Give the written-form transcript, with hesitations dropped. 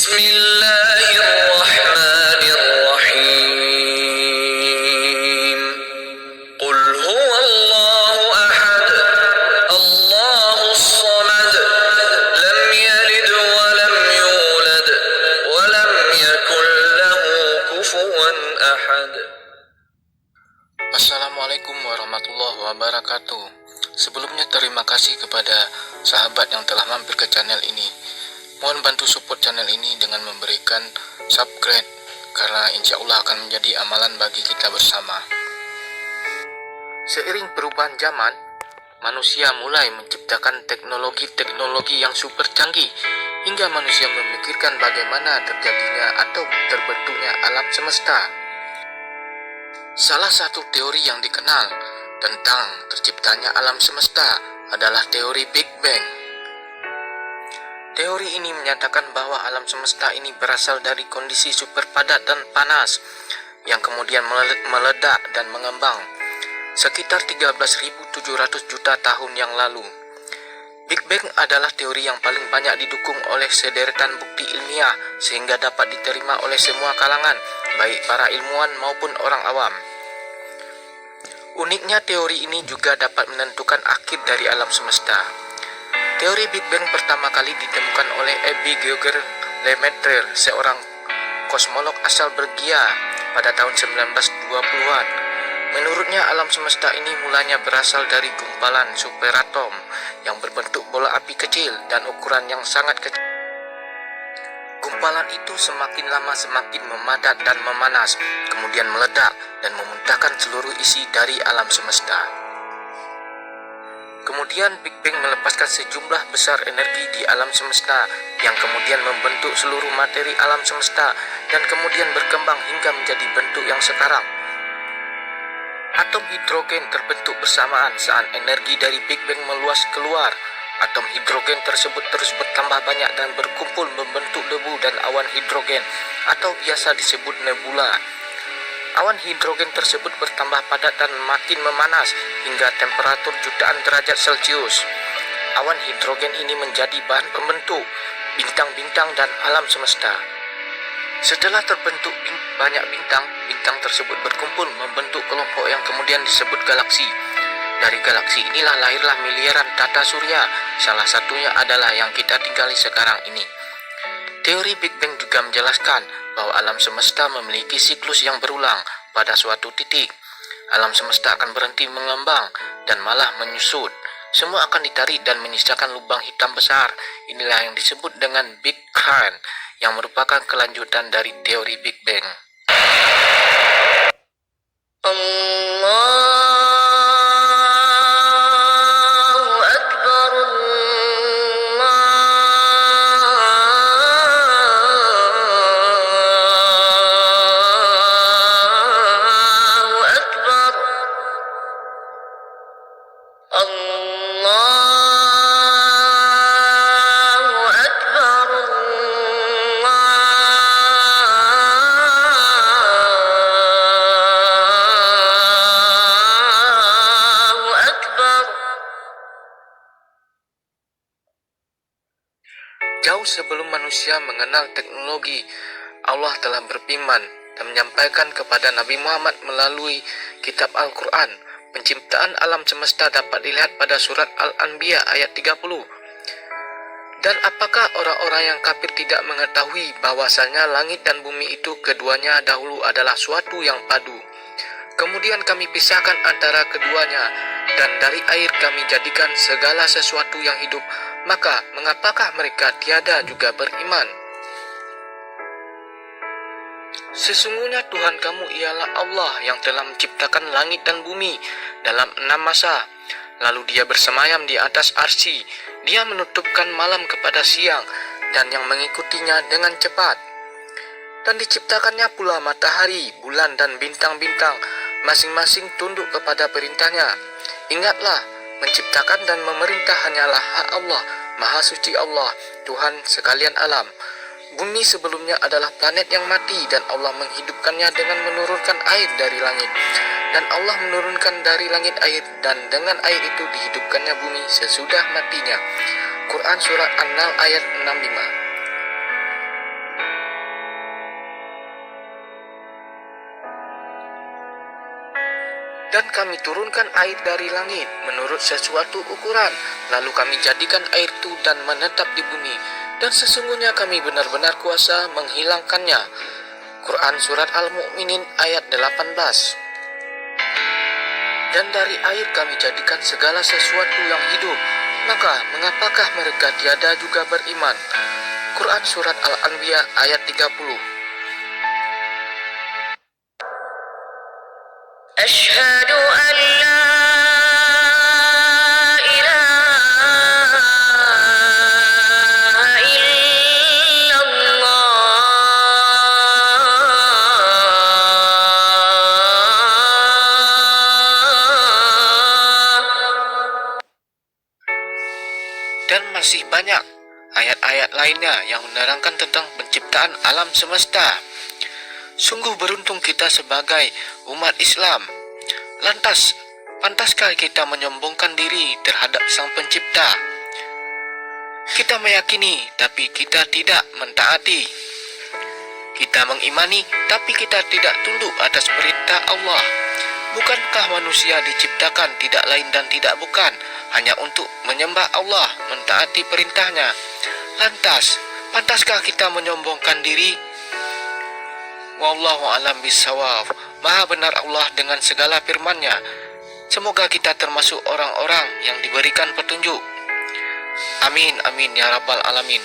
Bismillahirrahmanirrahim. Qul huwallahu ahad, Allahus samad, lam yalid wa lam yulad, wa lam yakul lahu kufuwan ahad. Assalamualaikum warahmatullahi wabarakatuh. Sebelumnya terima kasih kepada sahabat yang telah mampir ke channel ini. Mohon bantu support channel ini dengan memberikan subscribe, karena insya Allah akan menjadi amalan bagi kita bersama. Seiring perubahan zaman, manusia mulai menciptakan teknologi-teknologi yang super canggih, hingga manusia memikirkan bagaimana terjadinya atau terbentuknya alam semesta. Salah satu teori yang dikenal tentang terciptanya alam semesta adalah teori Big Bang. Teori ini menyatakan bahwa alam semesta ini berasal dari kondisi super padat dan panas yang kemudian meledak dan mengembang sekitar 13.700 juta tahun yang lalu. Big Bang adalah teori yang paling banyak didukung oleh sederetan bukti ilmiah sehingga dapat diterima oleh semua kalangan, baik para ilmuwan maupun orang awam. Uniknya teori ini juga dapat menentukan akhir dari alam semesta. Teori Big Bang pertama kali ditemukan oleh Abby Geiger Lemaitre, seorang kosmolog asal Belgia pada tahun 1920-an. Menurutnya alam semesta ini mulanya berasal dari gumpalan superatom yang berbentuk bola api kecil dan ukuran yang sangat kecil. Gumpalan itu semakin lama semakin memadat dan memanas, kemudian meledak dan memuntahkan seluruh isi dari alam semesta. Kemudian Big Bang melepaskan sejumlah besar energi di alam semesta yang kemudian membentuk seluruh materi alam semesta dan kemudian berkembang hingga menjadi bentuk yang sekarang. Atom hidrogen terbentuk bersamaan saat energi dari Big Bang meluas keluar. Atom hidrogen tersebut terus bertambah banyak dan berkumpul membentuk debu dan awan hidrogen atau biasa disebut nebula. Awan hidrogen tersebut bertambah padat dan makin memanas hingga temperatur jutaan derajat Celcius. Awan hidrogen ini menjadi bahan pembentuk bintang-bintang dan alam semesta. Setelah terbentuk banyak bintang, bintang tersebut berkumpul membentuk kelompok yang kemudian disebut galaksi. Dari galaksi inilah lahirlah miliaran tata surya, salah satunya adalah yang kita tinggali sekarang ini. Teori Big Bang juga menjelaskan bahwa alam semesta memiliki siklus yang berulang. Pada suatu titik, alam semesta akan berhenti mengembang dan malah menyusut. Semua akan ditarik dan menyisakan lubang hitam besar. Inilah yang disebut dengan Big Crunch, yang merupakan kelanjutan dari teori Big Bang. Jauh sebelum manusia mengenal teknologi, Allah telah berfirman dan menyampaikan kepada Nabi Muhammad melalui kitab Al-Quran. Penciptaan alam semesta dapat dilihat pada surat Al-Anbiya ayat 30. Dan apakah orang-orang yang kafir tidak mengetahui bahwasanya langit dan bumi itu keduanya dahulu adalah suatu yang padu. Kemudian kami pisahkan antara keduanya, dan dari air kami jadikan segala sesuatu yang hidup. Maka mengapakah mereka tiada juga beriman? Sesungguhnya Tuhan kamu ialah Allah yang telah menciptakan langit dan bumi dalam 6 masa. Lalu dia bersemayam di atas arsy. Dia menutupkan malam kepada siang dan yang mengikutinya dengan cepat. Dan diciptakannya pula matahari, bulan dan bintang-bintang, masing-masing tunduk kepada perintahnya. Ingatlah, menciptakan dan memerintah hanyalah hak Allah, Maha Suci Allah, Tuhan sekalian alam. Bumi sebelumnya adalah planet yang mati dan Allah menghidupkannya dengan menurunkan air dari langit. Dan Allah menurunkan dari langit air dan dengan air itu dihidupkannya bumi sesudah matinya. Quran Surat An-Nahl ayat 65. Dan kami turunkan air dari langit menurut sesuatu ukuran, lalu kami jadikan air itu dan menetap di bumi. Dan sesungguhnya kami benar-benar kuasa menghilangkannya. Quran Surat Al-Mu'minin ayat 18. Dan dari air kami jadikan segala sesuatu yang hidup, maka mengapakah mereka tiada juga beriman? Quran Surat Al-Anbiya ayat 30. Asyhadu an la ilaha illallah. Dan masih banyak ayat-ayat lainnya yang menerangkan tentang penciptaan alam semesta. Sungguh beruntung kita sebagai umat Islam. Lantas, pantaskah kita menyombongkan diri terhadap Sang Pencipta? Kita meyakini, tapi kita tidak mentaati. Kita mengimani, tapi kita tidak tunduk atas perintah Allah. Bukankah manusia diciptakan tidak lain dan tidak bukan hanya untuk menyembah Allah, mentaati perintahnya? Lantas, pantaskah kita menyombongkan diri? Wallahu alam bisawab. Maha benar Allah dengan segala firman-Nya. Semoga kita termasuk orang-orang yang diberikan petunjuk. Amin amin ya rabbal alamin.